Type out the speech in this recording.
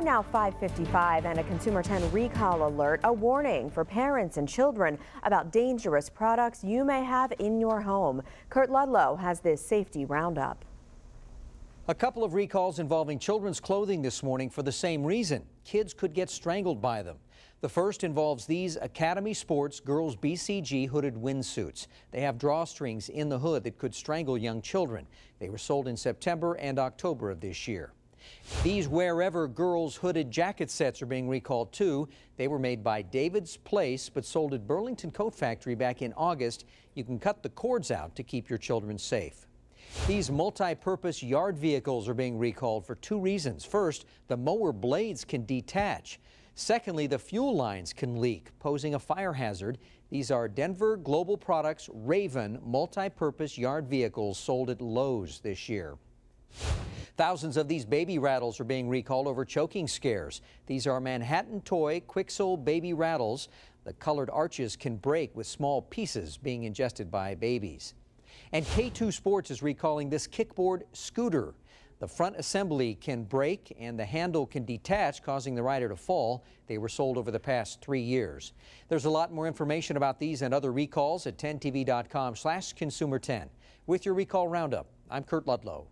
Time now 5:55 and a Consumer 10 recall alert, a warning for parents and children about dangerous products you may have in your home. Kurt Ludlow has this safety roundup. A couple of recalls involving children's clothing this morning for the same reason. Kids could get strangled by them. The first involves these Academy Sports Girls BCG hooded windsuits. They have drawstrings in the hood that could strangle young children. They were sold in September and October of this year. These Wherever Girls hooded jacket sets are being recalled too. They were made by David's Place but sold at Burlington Coat Factory back in August. You can cut the cords out to keep your children safe. These multi-purpose yard vehicles are being recalled for two reasons. First, the mower blades can detach. Secondly, the fuel lines can leak, posing a fire hazard. These are Denver Global Products Raven multi-purpose yard vehicles sold at Lowe's this year. Thousands of these baby rattles are being recalled over choking scares. These are Manhattan Toy Quixel baby rattles. The colored arches can break with small pieces being ingested by babies. And K2 Sports is recalling this kickboard scooter. The front assembly can break and the handle can detach, causing the rider to fall. They were sold over the past 3 years. There's a lot more information about these and other recalls at 10tv.com/consumer10. With your recall roundup, I'm Kurt Ludlow.